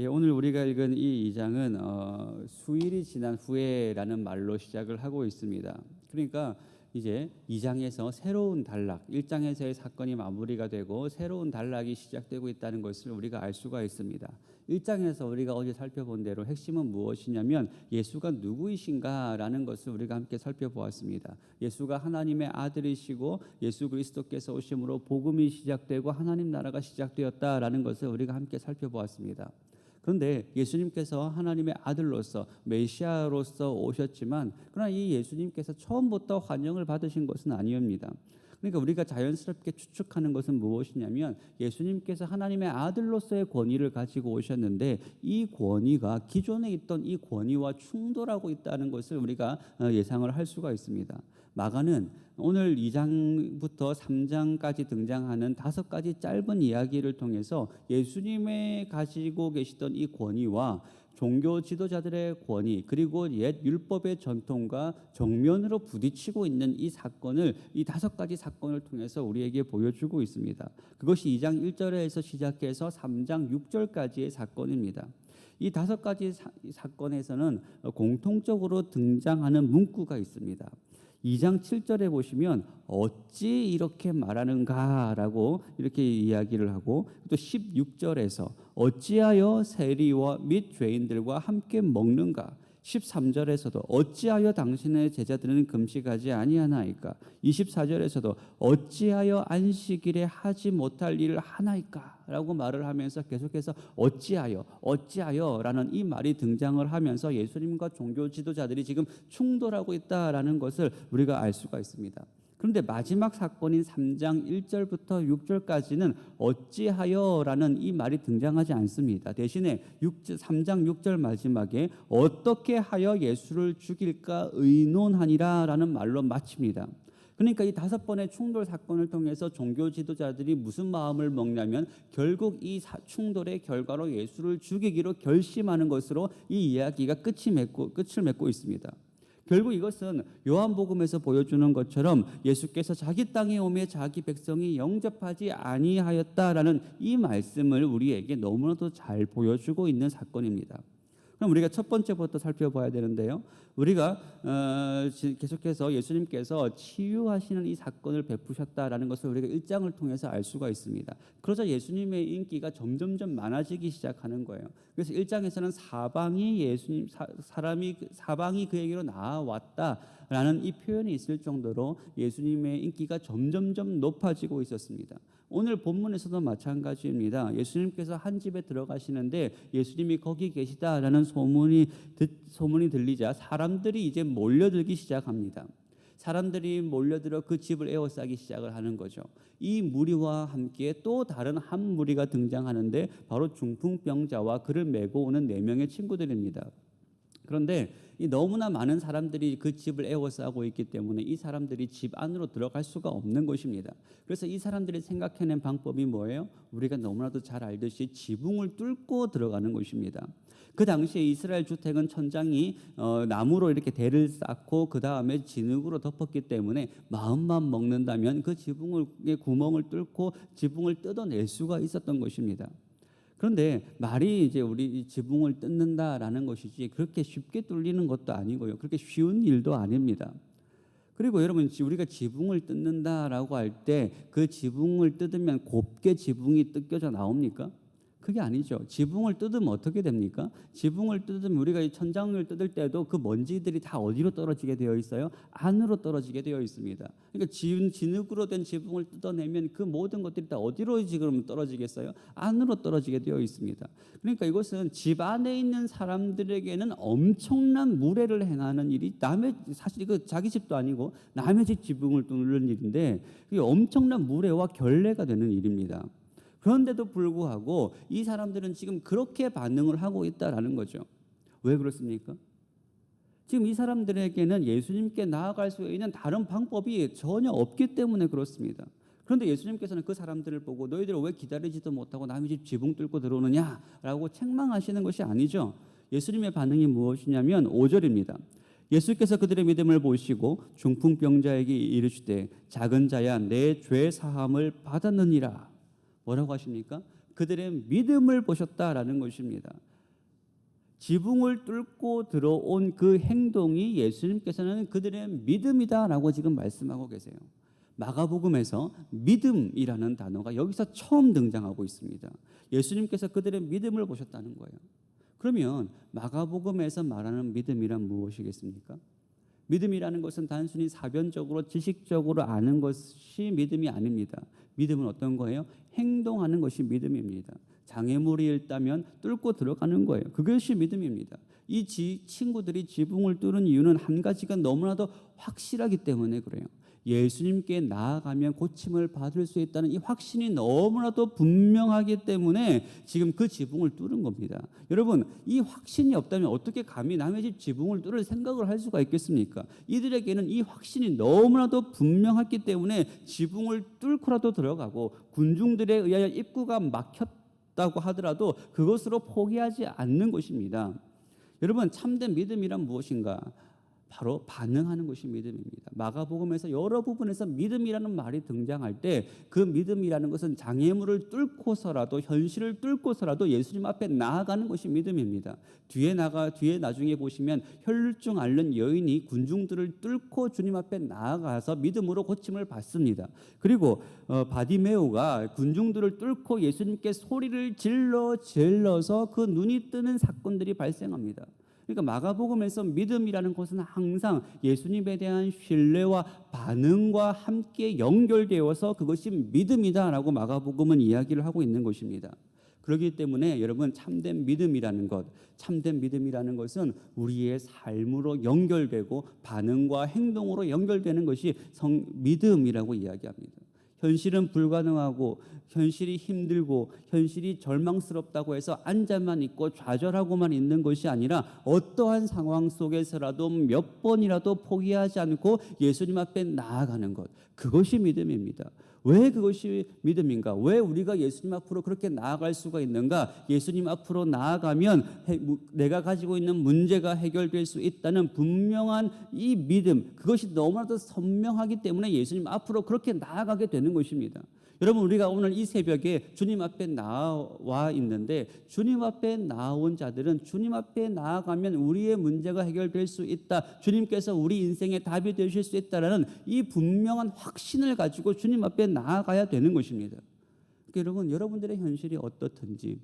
예, 오늘 우리가 읽은 이 2장은 수일이 지난 후에라는 말로 시작을 하고 있습니다. 그러니까 이제 2장에서 새로운 단락, 1장에서의 사건이 마무리가 되고 새로운 단락이 시작되고 있다는 것을 우리가 알 수가 있습니다. 1장에서 우리가 어제 살펴본 대로 핵심은 무엇이냐면 예수가 누구이신가라는 것을 우리가 함께 살펴보았습니다. 예수가 하나님의 아들이시고 예수 그리스도께서 오심으로 복음이 시작되고 하나님 나라가 시작되었다라는 것을 우리가 함께 살펴보았습니다. 그런데 예수님께서 하나님의 아들로서 메시아로서 오셨지만 그러나 이 예수님께서 처음부터 환영을 받으신 것은 아니옵니다. 그러니까 우리가 자연스럽게 추측하는 것은 무엇이냐면 예수님께서 하나님의 아들로서의 권위를 가지고 오셨는데 이 권위가 기존에 있던 이 권위와 충돌하고 있다는 것을 우리가 예상을 할 수가 있습니다. 마가는 오늘 2장부터 3장까지 등장하는 5가지 짧은 이야기를 통해서 예수님의 가지고 계시던 이 권위와 종교 지도자들의 권위 그리고 옛 율법의 전통과 정면으로 부딪히고 있는 이 사건을 이 5가지 사건을 통해서 우리에게 보여주고 있습니다. 그것이 2장 1절에서 시작해서 3장 6절까지의 사건입니다. 이 5가지 사건에서는 공통적으로 등장하는 문구가 있습니다. 2장 7절에 보시면 어찌 이렇게 말하는가라고 이렇게 이야기를 하고 또 16절에서 어찌하여 세리와 및 죄인들과 함께 먹는가 13절에서도 어찌하여 당신의 제자들은 금식하지 아니하나이까 24절에서도 어찌하여 안식일에 하지 못할 일을 하나이까 라고 말을 하면서 계속해서 어찌하여라는 이 말이 등장을 하면서 예수님과 종교 지도자들이 지금 충돌하고 있다라는 것을 우리가 알 수가 있습니다. 그런데 마지막 사건인 3장 1절부터 6절까지는 어찌하여라는 이 말이 등장하지 않습니다. 대신에 3장 6절 마지막에 어떻게 하여 예수를 죽일까 의논하니라라는 말로 마칩니다. 그러니까 이 5번의 충돌 사건을 통해서 종교 지도자들이 무슨 마음을 먹냐면 결국 이 충돌의 결과로 예수를 죽이기로 결심하는 것으로 이 이야기가 끝을 맺고 있습니다. 결국 이것은 요한복음에서 보여주는 것처럼 예수께서 자기 땅에 오매 자기 백성이 영접하지 아니하였다라는 이 말씀을 우리에게 너무나도 잘 보여주고 있는 사건입니다. 그럼 우리가 첫 번째부터 살펴봐야 되는데요. 우리가 계속해서 예수님께서 치유하시는 이 사건을 베푸셨다라는 것을 우리가 1장을 통해서 알 수가 있습니다. 그러자 예수님의 인기가 점점점 많아지기 시작하는 거예요. 그래서 1장에서는 사방이 그에게로 나아왔다라는 이 표현이 있을 정도로 예수님의 인기가 점점점 높아지고 있었습니다. 오늘 본문에서도 마찬가지입니다. 예수님께서 한 집에 들어가시는데 예수님이 거기 계시다라는 소문이 들리자 사람들이 이제 몰려들기 시작합니다. 사람들이 몰려들어 그 집을 에워싸기 시작을 하는 거죠. 이 무리와 함께 또 다른 한 무리가 등장하는데 바로 중풍병자와 그를 메고 오는 4명의 친구들입니다. 그런데 너무나 많은 사람들이 그 집을 에워싸고 있기 때문에 이 사람들이 집 안으로 들어갈 수가 없는 것입니다. 그래서 이 사람들이 생각해낸 방법이 뭐예요? 우리가 너무나도 잘 알듯이 지붕을 뚫고 들어가는 것입니다. 그 당시에 이스라엘 주택은 천장이 나무로 이렇게 대를 쌓고 그 다음에 진흙으로 덮었기 때문에 마음만 먹는다면 그 지붕의 구멍을 뚫고 지붕을 뜯어낼 수가 있었던 것입니다. 그런데 말이 이제 우리 지붕을 뜯는다라는 것이지 그렇게 쉽게 뚫리는 것도 아니고요. 그렇게 쉬운 일도 아닙니다. 그리고 여러분 우리가 지붕을 뜯는다라고 할 때 그 지붕을 뜯으면 곱게 지붕이 뜯겨져 나옵니까? 그게 아니죠. 지붕을 뜯으면 어떻게 됩니까? 지붕을 뜯으면 우리가 이 천장을 뜯을 때도 그 먼지들이 다 어디로 떨어지게 되어 있어요? 안으로 떨어지게 되어 있습니다. 그러니까 진흙으로 된 지붕을 뜯어내면 그 모든 것들이 다 어디로 지금 떨어지겠어요? 안으로 떨어지게 되어 있습니다. 그러니까 이것은 집 안에 있는 사람들에게는 엄청난 무례를 행하는 일이 사실 이거 자기 집도 아니고 남의 집 지붕을 뚫는 일인데 그게 엄청난 무례와 결례가 되는 일입니다. 그런데도 불구하고 이 사람들은 지금 그렇게 반응을 하고 있다라는 거죠. 왜 그렇습니까? 지금 이 사람들에게는 예수님께 나아갈 수 있는 다른 방법이 전혀 없기 때문에 그렇습니다. 그런데 예수님께서는 그 사람들을 보고 너희들 왜 기다리지도 못하고 남의 집 지붕 뚫고 들어오느냐라고 책망하시는 것이 아니죠. 예수님의 반응이 무엇이냐면 5절입니다. 예수께서 그들의 믿음을 보시고 중풍병자에게 이르시되 작은 자야 내 죄 사함을 받았느니라. 뭐라고 하십니까? 그들의 믿음을 보셨다라는 것입니다. 지붕을 뚫고 들어온 그 행동이 예수님께서는 그들의 믿음이다라고 지금 말씀하고 계세요. 마가복음에서 믿음이라는 단어가 여기서 처음 등장하고 있습니다. 예수님께서 그들의 믿음을 보셨다는 거예요. 그러면 마가복음에서 말하는 믿음이란 무엇이겠습니까? 믿음이라는 것은 단순히 사변적으로 지식적으로 아는 것이 믿음이 아닙니다. 믿음은 어떤 거예요? 행동하는 것이 믿음입니다. 장애물이 있다면 뚫고 들어가는 거예요. 그것이 믿음입니다. 이 친구들이 지붕을 뚫은 이유는 한 가지가 너무나도 확실하기 때문에 그래요. 예수님께 나아가면 고침을 받을 수 있다는 이 확신이 너무나도 분명하기 때문에 지금 그 지붕을 뚫은 겁니다. 여러분, 이 확신이 없다면 어떻게 감히 남의 집 지붕을 뚫을 생각을 할 수가 있겠습니까? 이들에게는 이 확신이 너무나도 분명했기 때문에 지붕을 뚫고라도 들어가고 군중들에 의하여 입구가 막혔다고 하더라도 그것으로 포기하지 않는 것입니다. 여러분, 참된 믿음이란 무엇인가? 바로 반응하는 것이 믿음입니다. 마가복음에서 여러 부분에서 믿음이라는 말이 등장할 때 그 믿음이라는 것은 장애물을 뚫고서라도 현실을 뚫고서라도 예수님 앞에 나아가는 것이 믿음입니다. 뒤에 나중에 보시면 혈루증 앓는 여인이 군중들을 뚫고 주님 앞에 나아가서 믿음으로 고침을 받습니다. 그리고 바디메오가 군중들을 뚫고 예수님께 소리를 질러서 그 눈이 뜨는 사건들이 발생합니다. 그러니까 마가복음에서 믿음이라는 것은 항상 예수님에 대한 신뢰와 반응과 함께 연결되어서 그것이 믿음이다라고 마가복음은 이야기를 하고 있는 것입니다. 그렇기 때문에 여러분, 참된 믿음이라는 것은 우리의 삶으로 연결되고 반응과 행동으로 연결되는 것이 믿음이라고 이야기합니다. 현실은 불가능하고 현실이 힘들고 현실이 절망스럽다고 해서 앉아만 있고 좌절하고만 있는 것이 아니라 어떠한 상황 속에서라도 몇 번이라도 포기하지 않고 예수님 앞에 나아가는 것, 그것이 믿음입니다. 왜 그것이 믿음인가? 왜 우리가 예수님 앞으로 그렇게 나아갈 수가 있는가? 예수님 앞으로 나아가면 내가 가지고 있는 문제가 해결될 수 있다는 분명한 이 믿음, 그것이 너무나도 선명하기 때문에 예수님 앞으로 그렇게 나아가게 되는 것입니다. 여러분, 우리가 오늘 이 새벽에 주님 앞에 나와 있는데 주님 앞에 나온 자들은 주님 앞에 나아가면 우리의 문제가 해결될 수 있다, 주님께서 우리 인생의 답이 되실 수 있다라는 이 분명한 확신을 가지고 주님 앞에 나아가야 되는 것입니다. 그러니까 여러분, 여러분들의 현실이 어떻든지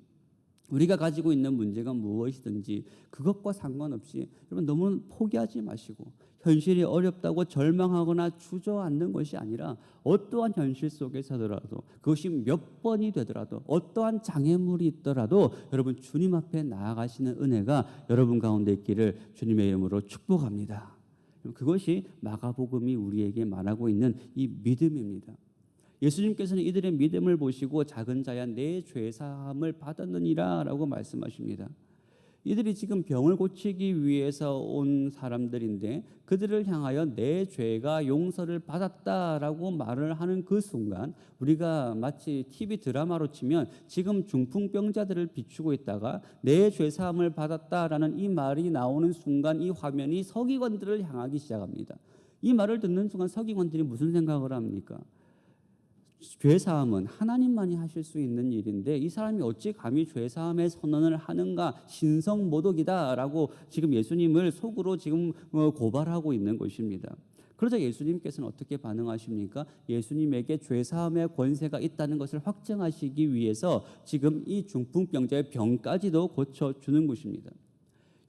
우리가 가지고 있는 문제가 무엇이든지 그것과 상관없이 여러분 너무 포기하지 마시고 현실이 어렵다고 절망하거나 주저앉는 것이 아니라 어떠한 현실 속에서더라도 그것이 몇 번이 되더라도 어떠한 장애물이 있더라도 여러분 주님 앞에 나아가시는 은혜가 여러분 가운데 있기를 주님의 이름으로 축복합니다. 그것이 마가복음이 우리에게 말하고 있는 이 믿음입니다. 예수님께서는 이들의 믿음을 보시고 작은 자야 내 죄사함을 받았느니라 라고 말씀하십니다. 이들이 지금 병을 고치기 위해서 온 사람들인데 그들을 향하여 내 죄가 용서를 받았다라고 말을 하는 그 순간 우리가 마치 TV 드라마로 치면 지금 중풍병자들을 비추고 있다가 내 죄사함을 받았다라는 이 말이 나오는 순간 이 화면이 서기관들을 향하기 시작합니다. 이 말을 듣는 순간 서기관들이 무슨 생각을 합니까? 죄사함은 하나님만이 하실 수 있는 일인데 이 사람이 어찌 감히 죄사함의 선언을 하는가, 신성모독이다라고 지금 예수님을 속으로 지금 고발하고 있는 것입니다. 그러자 예수님께서는 어떻게 반응하십니까? 예수님에게 죄사함의 권세가 있다는 것을 확증하시기 위해서 지금 이 중풍병자의 병까지도 고쳐주는 것입니다.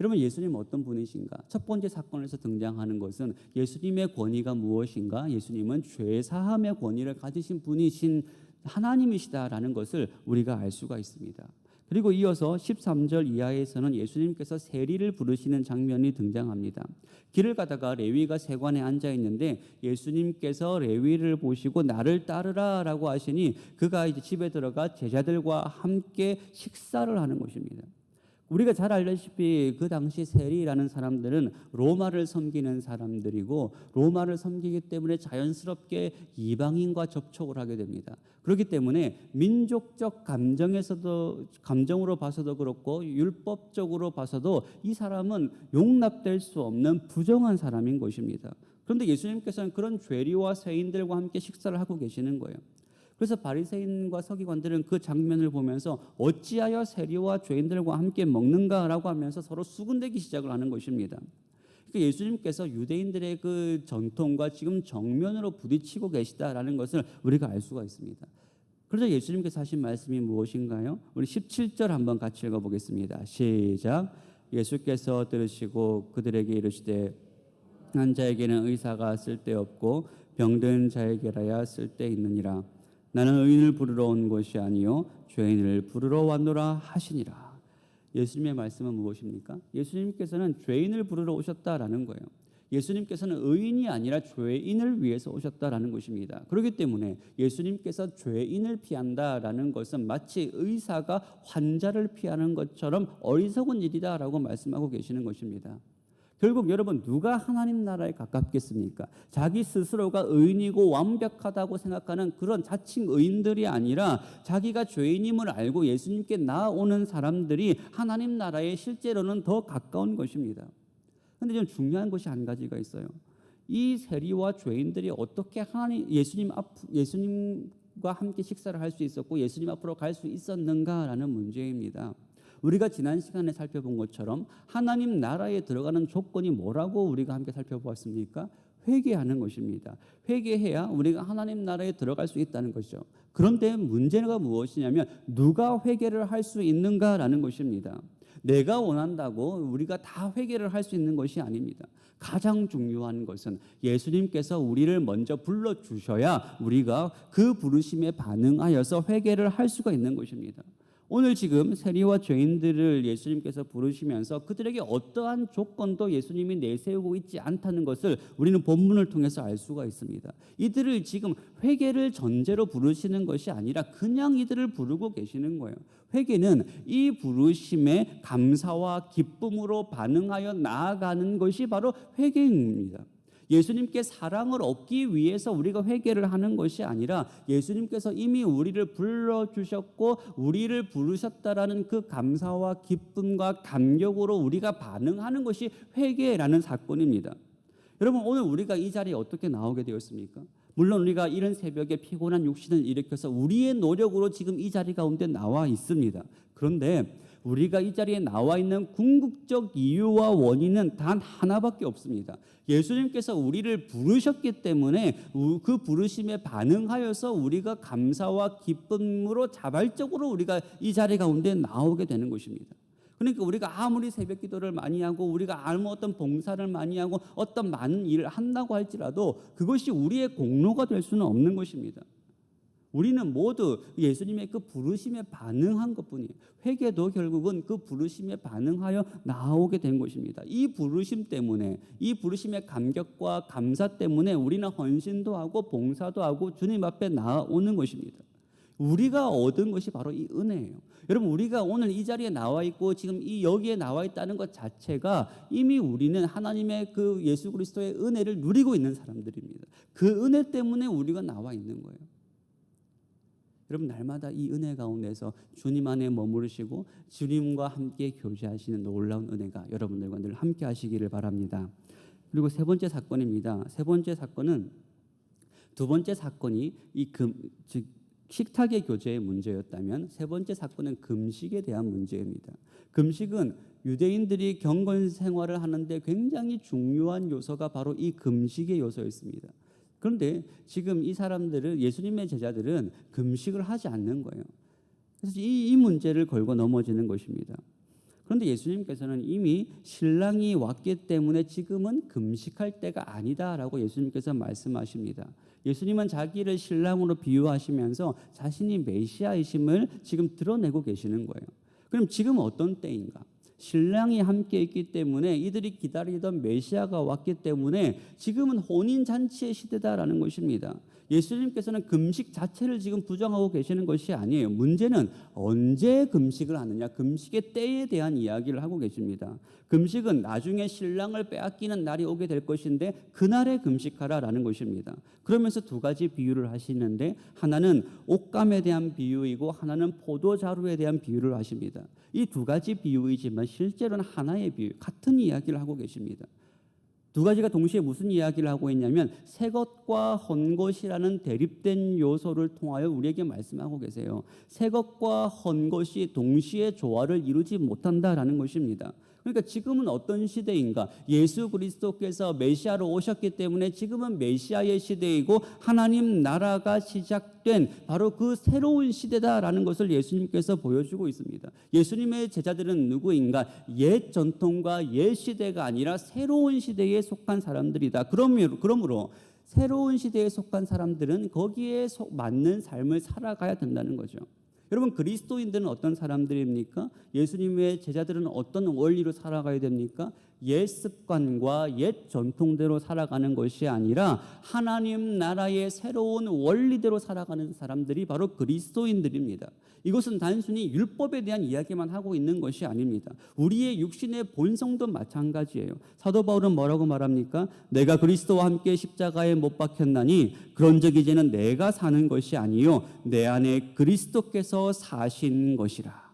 여러분, 예수님은 어떤 분이신가? 첫 번째 사건에서 등장하는 것은 예수님의 권위가 무엇인가? 예수님은 죄사함의 권위를 가지신 분이신 하나님이시다라는 것을 우리가 알 수가 있습니다. 그리고 이어서 13절 이하에서는 예수님께서 세리를 부르시는 장면이 등장합니다. 길을 가다가 레위가 세관에 앉아 있는데 예수님께서 레위를 보시고 나를 따르라라고 하시니 그가 이제 집에 들어가 제자들과 함께 식사를 하는 것입니다. 우리가 잘 알다시피 그 당시 세리라는 사람들은 로마를 섬기는 사람들이고 로마를 섬기기 때문에 자연스럽게 이방인과 접촉을 하게 됩니다. 그렇기 때문에 민족적 감정으로 봐서도 그렇고 율법적으로 봐서도 이 사람은 용납될 수 없는 부정한 사람인 것입니다. 그런데 예수님께서는 그런 죄리와 세인들과 함께 식사를 하고 계시는 거예요. 그래서 바리새인과 서기관들은 그 장면을 보면서 어찌하여 세리와 죄인들과 함께 먹는가라고 하면서 서로 수군대기 시작을 하는 것입니다. 그러니까 예수님께서 유대인들의 그 전통과 지금 정면으로 부딪히고 계시다라는 것을 우리가 알 수가 있습니다. 그래서 예수님께서 하신 말씀이 무엇인가요? 우리 17절 한번 같이 읽어보겠습니다. 시작. 예수께서 들으시고 그들에게 이르시되 한 자에게는 의사가 쓸데없고 병든 자에게라야 쓸데있느니라. 나는 의인을 부르러 온 것이 아니요 죄인을 부르러 왔노라 하시니라. 예수님의 말씀은 무엇입니까? 예수님께서는 죄인을 부르러 오셨다라는 거예요. 예수님께서는 의인이 아니라 죄인을 위해서 오셨다라는 것입니다. 그렇기 때문에 예수님께서 죄인을 피한다라는 것은 마치 의사가 환자를 피하는 것처럼 어리석은 일이다라고 말씀하고 계시는 것입니다. 결국 여러분, 누가 하나님 나라에 가깝겠습니까? 자기 스스로가 의인이고 완벽하다고 생각하는 그런 자칭 의인들이 아니라 자기가 죄인임을 알고 예수님께 나아오는 사람들이 하나님 나라에 실제로는 더 가까운 것입니다. 그런데 좀 중요한 것이 한 가지가 있어요. 이 세리와 죄인들이 어떻게 예수님과 함께 식사를 할 수 있었고 예수님 앞으로 갈 수 있었는가라는 문제입니다. 우리가 지난 시간에 살펴본 것처럼 하나님 나라에 들어가는 조건이 뭐라고 우리가 함께 살펴보았습니까? 회개하는 것입니다. 회개해야 우리가 하나님 나라에 들어갈 수 있다는 것이죠. 그런데 문제가 무엇이냐면 누가 회개를 할 수 있는가라는 것입니다. 내가 원한다고 우리가 다 회개를 할 수 있는 것이 아닙니다. 가장 중요한 것은 예수님께서 우리를 먼저 불러주셔야 우리가 그 부르심에 반응하여서 회개를 할 수가 있는 것입니다. 오늘 지금 세리와 죄인들을 예수님께서 부르시면서 그들에게 어떠한 조건도 예수님이 내세우고 있지 않다는 것을 우리는 본문을 통해서 알 수가 있습니다. 이들을 지금 회개를 전제로 부르시는 것이 아니라 그냥 이들을 부르고 계시는 거예요. 회개는 이 부르심에 감사와 기쁨으로 반응하여 나아가는 것이 바로 회개입니다. 예수님께 사랑을 얻기 위해서 우리가 회개를 하는 것이 아니라 예수님께서 이미 우리를 불러주셨고 우리를 부르셨다라는 그 감사와 기쁨과 감격으로 우리가 반응하는 것이 회개라는 사건입니다. 여러분, 오늘 우리가 이 자리에 어떻게 나오게 되었습니까? 물론 우리가 이른 새벽에 피곤한 육신을 일으켜서 우리의 노력으로 지금 이 자리 가운데 나와 있습니다. 그런데 우리가 이 자리에 나와 있는 궁극적 이유와 원인은 단 하나밖에 없습니다. 예수님께서 우리를 부르셨기 때문에 그 부르심에 반응하여서 우리가 감사와 기쁨으로 자발적으로 우리가 이 자리 가운데 나오게 되는 것입니다. 그러니까 우리가 아무리 새벽 기도를 많이 하고 우리가 아무 어떤 봉사를 많이 하고 어떤 많은 일을 한다고 할지라도 그것이 우리의 공로가 될 수는 없는 것입니다. 우리는 모두 예수님의 그 부르심에 반응한 것뿐이에요. 회개도 결국은 그 부르심에 반응하여 나오게 된 것입니다. 이 부르심 때문에, 이 부르심의 감격과 감사 때문에 우리는 헌신도 하고 봉사도 하고 주님 앞에 나오는 것입니다. 우리가 얻은 것이 바로 이 은혜예요. 여러분, 우리가 오늘 이 자리에 나와 있고 지금 이 여기에 나와 있다는 것 자체가 이미 우리는 하나님의 그 예수 그리스도의 은혜를 누리고 있는 사람들입니다. 그 은혜 때문에 우리가 나와 있는 거예요. 여러분, 날마다 이 은혜 가운데서 주님 안에 머무르시고 주님과 함께 교제하시는 놀라운 은혜가 여러분들과 늘 함께 하시기를 바랍니다. 그리고 세 번째 사건입니다. 세 번째 사건은 두 번째 사건이 즉 식탁의 교제의 문제였다면 세 번째 사건은 금식에 대한 문제입니다. 금식은 유대인들이 경건 생활을 하는데 굉장히 중요한 요소가 바로 이 금식의 요소였습니다. 그런데 지금 이 사람들은, 예수님의 제자들은 금식을 하지 않는 거예요. 그래서 이 문제를 걸고 넘어지는 것입니다. 그런데 예수님께서는 이미 신랑이 왔기 때문에 지금은 금식할 때가 아니다라고 예수님께서 말씀하십니다. 예수님은 자기를 신랑으로 비유하시면서 자신이 메시아이심을 지금 드러내고 계시는 거예요. 그럼 지금 어떤 때인가? 신랑이 함께 있기 때문에 이들이 기다리던 메시아가 왔기 때문에 지금은 혼인잔치의 시대다라는 것입니다. 예수님께서는 금식 자체를 지금 부정하고 계시는 것이 아니에요. 문제는 언제 금식을 하느냐, 금식의 때에 대한 이야기를 하고 계십니다. 금식은 나중에 신랑을 빼앗기는 날이 오게 될 것인데 그날에 금식하라라는 것입니다. 그러면서 두 가지 비유를 하시는데 하나는 옷감에 대한 비유이고 하나는 포도자루에 대한 비유를 하십니다. 이 두 가지 비유이지만 실제로는 하나의 비유, 같은 이야기를 하고 계십니다. 두 가지가 동시에 무슨 이야기를 하고 있냐면 새 것과 헌 것이라는 대립된 요소를 통하여 우리에게 말씀하고 계세요. 새 것과 헌 것이 동시에 조화를 이루지 못한다라는 것입니다. 그러니까 지금은 어떤 시대인가? 예수 그리스도께서 메시아로 오셨기 때문에 지금은 메시아의 시대이고 하나님 나라가 시작된 바로 그 새로운 시대다라는 것을 예수님께서 보여주고 있습니다. 예수님의 제자들은 누구인가? 옛 전통과 옛 시대가 아니라 새로운 시대에 속한 사람들이다. 그러므로 새로운 시대에 속한 사람들은 거기에 맞는 삶을 살아가야 된다는 거죠. 여러분, 그리스도인들은 어떤 사람들입니까? 예수님의 제자들은 어떤 원리로 살아가야 됩니까? 옛 습관과 옛 전통대로 살아가는 것이 아니라 하나님 나라의 새로운 원리대로 살아가는 사람들이 바로 그리스도인들입니다. 이것은 단순히 율법에 대한 이야기만 하고 있는 것이 아닙니다. 우리의 육신의 본성도 마찬가지예요. 사도 바울은 뭐라고 말합니까? 내가 그리스도와 함께 십자가에 못 박혔나니 그런즉 이제는 내가 사는 것이 아니요 내 안에 그리스도께서 사신 것이라.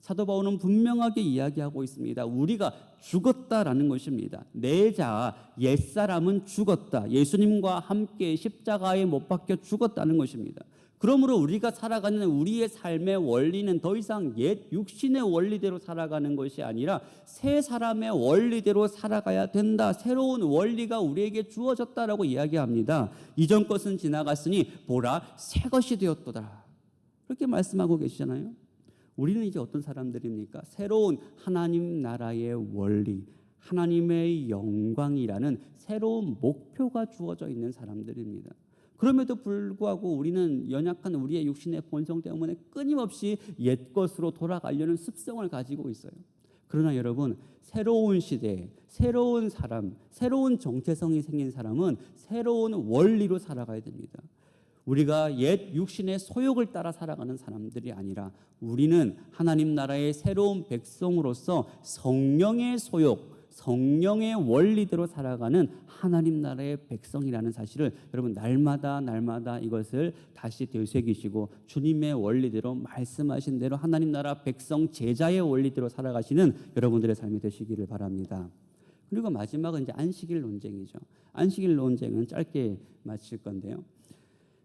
사도 바울은 분명하게 이야기하고 있습니다. 우리가 죽었다라는 것입니다. 내 자아, 옛사람은 죽었다. 예수님과 함께 십자가에 못 박혀 죽었다는 것입니다. 그러므로 우리가 살아가는 우리의 삶의 원리는 더 이상 옛 육신의 원리대로 살아가는 것이 아니라 새 사람의 원리대로 살아가야 된다. 새로운 원리가 우리에게 주어졌다라고 이야기합니다. 이전 것은 지나갔으니 보라 새 것이 되었도다. 그렇게 말씀하고 계시잖아요. 우리는 이제 어떤 사람들입니까? 새로운 하나님 나라의 원리, 하나님의 영광이라는 새로운 목표가 주어져 있는 사람들입니다. 그럼에도 불구하고 우리는 연약한 우리의 육신의 본성 때문에 끊임없이 옛것으로 돌아가려는 습성을 가지고 있어요. 그러나 여러분, 새로운 시대, 새로운 사람, 새로운 정체성이 생긴 사람은 새로운 원리로 살아가야 됩니다. 우리가 옛 육신의 소욕을 따라 살아가는 사람들이 아니라 우리는 하나님 나라의 새로운 백성으로서 성령의 소욕, 성령의 원리대로 살아가는 하나님 나라의 백성이라는 사실을 여러분 날마다 이것을 다시 되새기시고 주님의 원리대로 말씀하신 대로 하나님 나라 백성 제자의 원리대로 살아가시는 여러분들의 삶이 되시기를 바랍니다. 그리고 마지막은 이제 안식일 논쟁이죠. 안식일 논쟁은 짧게 마칠 건데요.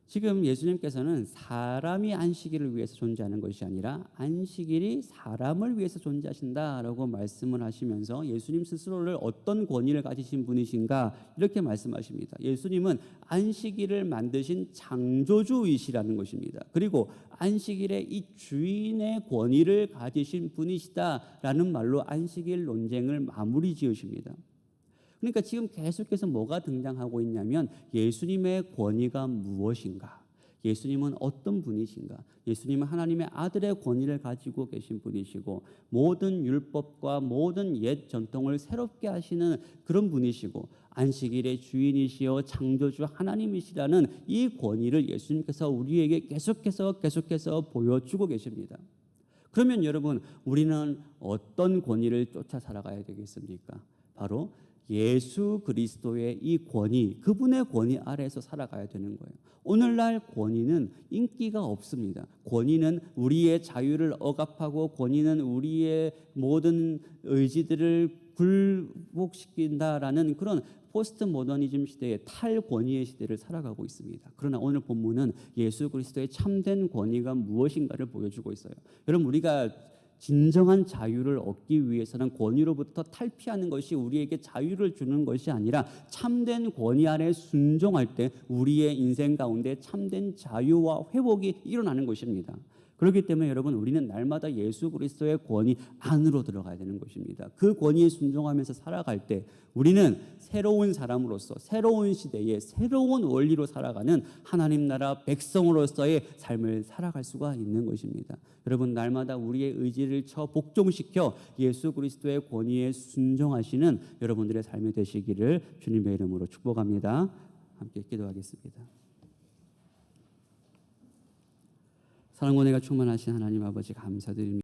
지금 예수님께서는 사람이 안식일을 위해서 존재하는 것이 아니라 안식일이 사람을 위해서 존재하신다라고 말씀을 하시면서 예수님 스스로를 어떤 권위를 가지신 분이신가 이렇게 말씀하십니다. 예수님은 안식일을 만드신 창조주이시라는 것입니다. 그리고 안식일의 이 주인의 권위를 가지신 분이시다라는 말로 안식일 논쟁을 마무리 지으십니다. 그러니까 지금 계속해서 뭐가 등장하고 있냐면 예수님의 권위가 무엇인가? 예수님은 어떤 분이신가? 예수님은 하나님의 아들의 권위를 가지고 계신 분이시고 모든 율법과 모든 옛 전통을 새롭게 하시는 그런 분이시고 안식일의 주인이시여 창조주 하나님이시라는 이 권위를 예수님께서 우리에게 계속해서 보여주고 계십니다. 그러면 여러분, 우리는 어떤 권위를 쫓아 살아가야 되겠습니까? 바로 예수 그리스도의 이 권위, 그분의 권위 아래에서 살아가야 되는 거예요. 오늘날 권위는 인기가 없습니다. 권위는 우리의 자유를 억압하고 권위는 우리의 모든 의지들을 굴복시킨다라는 그런 포스트 모더니즘 시대의 탈권위의 시대를 살아가고 있습니다. 그러나 오늘 본문은 예수 그리스도의 참된 권위가 무엇인가를 보여주고 있어요. 여러분, 우리가 진정한 자유를 얻기 위해서는 권위로부터 탈피하는 것이 우리에게 자유를 주는 것이 아니라 참된 권위 아래 순종할 때 우리의 인생 가운데 참된 자유와 회복이 일어나는 것입니다. 그렇기 때문에 여러분, 우리는 날마다 예수 그리스도의 권위 안으로 들어가야 되는 것입니다. 그 권위에 순종하면서 살아갈 때 우리는 새로운 사람으로서 새로운 시대에 새로운 원리로 살아가는 하나님 나라 백성으로서의 삶을 살아갈 수가 있는 것입니다. 여러분, 날마다 우리의 의지를 복종시켜 예수 그리스도의 권위에 순종하시는 여러분들의 삶이 되시기를 주님의 이름으로 축복합니다. 함께 기도하겠습니다. 사랑과 은혜가 충만하신 하나님 아버지 감사드립니다.